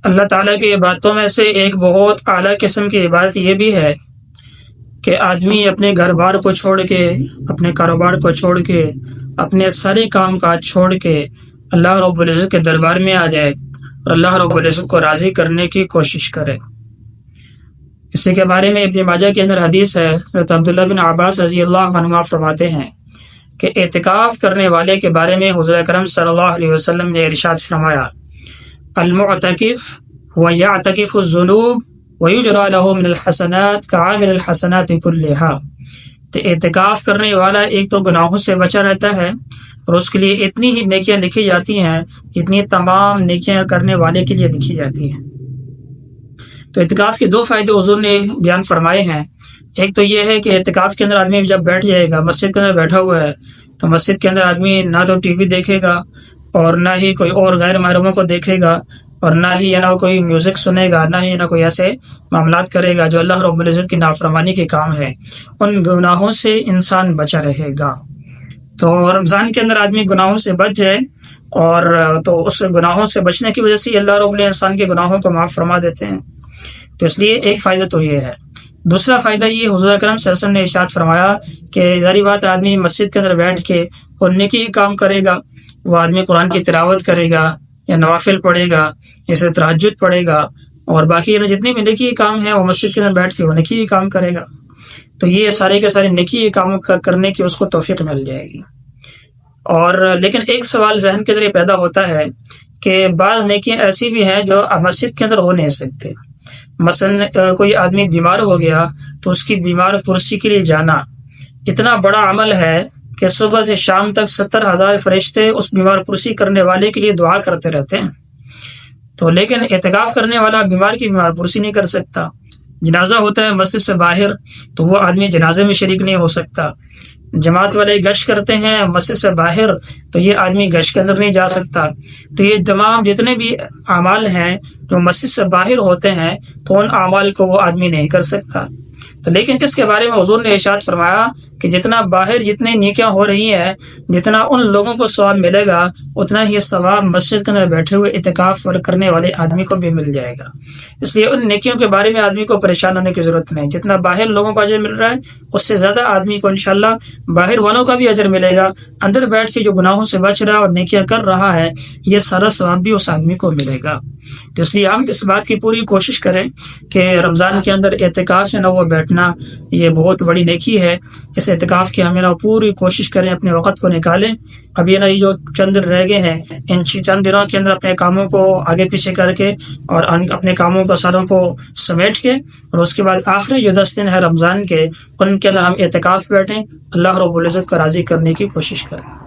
اللہ تعالیٰ کی عبادتوں میں سے ایک بہت اعلیٰ قسم کی عبادت یہ بھی ہے کہ آدمی اپنے گھر بار کو چھوڑ کے، اپنے کاروبار کو چھوڑ کے، اپنے سارے کام کاج چھوڑ کے اللہ رب العزت کے دربار میں آ جائے اور اللہ رب العزت کو راضی کرنے کی کوشش کرے۔ اسی کے بارے میں ابن ماجہ کے اندر حدیث ہے، حضرت عبداللہ بن عباس رضی اللہ عنہما فرماتے ہیں کہ اعتکاف کرنے والے کے بارے میں حضور اکرم صلی اللہ علیہ وسلم نے ارشاد فرمایا، المعتکف ویعتکف الذنوب ویجری لہ من الحسنات کعامل الحسنات کلھا۔ تو اعتکاف کرنے والا ایک تو گناہوں سے بچا رہتا ہے اور اس کے لیے اتنی ہی نیکیاں لکھی جاتی ہیں جتنی تمام نیکیاں کرنے والے کے لیے لکھی جاتی ہیں۔ تو اعتکاف کے دو فائدے حضور نے بیان فرمائے ہیں۔ ایک تو یہ ہے کہ اعتکاف کے اندر آدمی جب بیٹھ جائے گا، مسجد کے اندر بیٹھا ہوا ہے، تو مسجد کے اندر آدمی نہ تو ٹی وی دیکھے گا اور نہ ہی کوئی اور غیر محرموں کو دیکھے گا، اور نہ ہی نہ کوئی میوزک سنے گا، نہ ہی نہ کوئی ایسے معاملات کرے گا جو اللہ رب العزت کی نافرمانی کے کام ہے۔ ان گناہوں سے انسان بچا رہے گا۔ تو رمضان کے اندر آدمی گناہوں سے بچ جائے، اور تو اس گناہوں سے بچنے کی وجہ سے اللہ رب العزت انسان کے گناہوں کو معاف فرما دیتے ہیں۔ تو اس لیے ایک فائدہ تو یہ ہے۔ دوسرا فائدہ یہ حضور اکرم صلی اللہ علیہ وسلم نے ارشاد فرمایا کہ ظاہری بات آدمی مسجد کے اندر بیٹھ کے اور نیکی کام کرے گا، وہ آدمی قرآن کی تلاوت کرے گا یا نوافل پڑھے گا، جیسے تہجد پڑھے گا، اور باقی جتنے بھی نیکی کام ہیں وہ مسجد کے اندر بیٹھ کے وہ نیکی کام کرے گا، تو یہ سارے کے سارے نیکی کام کرنے کی اس کو توفیق مل جائے گی۔ اور لیکن ایک سوال ذہن کے اندر یہ پیدا ہوتا ہے کہ بعض نیکیاں ایسی بھی ہیں جو مسجد کے اندر ہو نہیں سکتے۔ مثلا کوئی آدمی بیمار ہو گیا تو اس کی بیمار پرسی کے لیے جانا اتنا بڑا عمل ہے کہ صبح سے شام تک 70,000 فرشتے اس بیمار پرسی کرنے والے کے لیے دعا کرتے رہتے ہیں۔ تو لیکن اعتکاف کرنے والا بیمار کی بیمار پرسی نہیں کر سکتا۔ جنازہ ہوتا ہے مسجد سے باہر تو وہ آدمی جنازے میں شریک نہیں ہو سکتا۔ جماعت والے گشت کرتے ہیں مسجد سے باہر تو یہ آدمی گشت کے اندر نہیں جا سکتا۔ تو یہ تمام جتنے بھی اعمال ہیں جو مسجد سے باہر ہوتے ہیں تو ان اعمال کو وہ آدمی نہیں کر سکتا۔ تو لیکن اس کے بارے میں حضور نے ارشاد فرمایا کہ جتنا باہر جتنی نیکیاں ہو رہی ہیں، جتنا ان لوگوں کو ثواب ملے گا اتنا ہی ثواب مسجد کے اندر بیٹھے ہوئے اعتکاف کرنے والے آدمی کو بھی مل جائے گا۔ اس لیے ان نیکیوں کے بارے میں آدمی کو پریشان ہونے کی ضرورت نہیں۔ جتنا باہر لوگوں کو اجر مل رہا ہے اس سے زیادہ آدمی کو انشاءاللہ باہر والوں کا بھی اجر ملے گا۔ اندر بیٹھ کے جو گناہوں سے بچ رہا ہے اور نیکیاں کر رہا ہے یہ سارا ثواب بھی اس آدمی کو ملے گا۔ تو اس لیے ہم اس بات کی پوری کوشش کریں کہ رمضان کے اندر اعتکاف سے نہ وہ بیٹھنا یہ بہت بڑی نیکی ہے۔ اس اعتکاف کی ہمیں پوری کوشش کریں، اپنے وقت کو نکالیں۔ اب یہ جو اندر رہ گئے ہیں ان چند دنوں کے اندر اپنے کاموں کو آگے پیچھے کر کے اور اپنے کاموں کو ساروں کو سمیٹ کے، اور اس کے بعد آخری جو 10 دن ہے رمضان کے ان کے اندر ہم اعتکاف بیٹھیں، اللہ رب العزت کو راضی کرنے کی کوشش کریں۔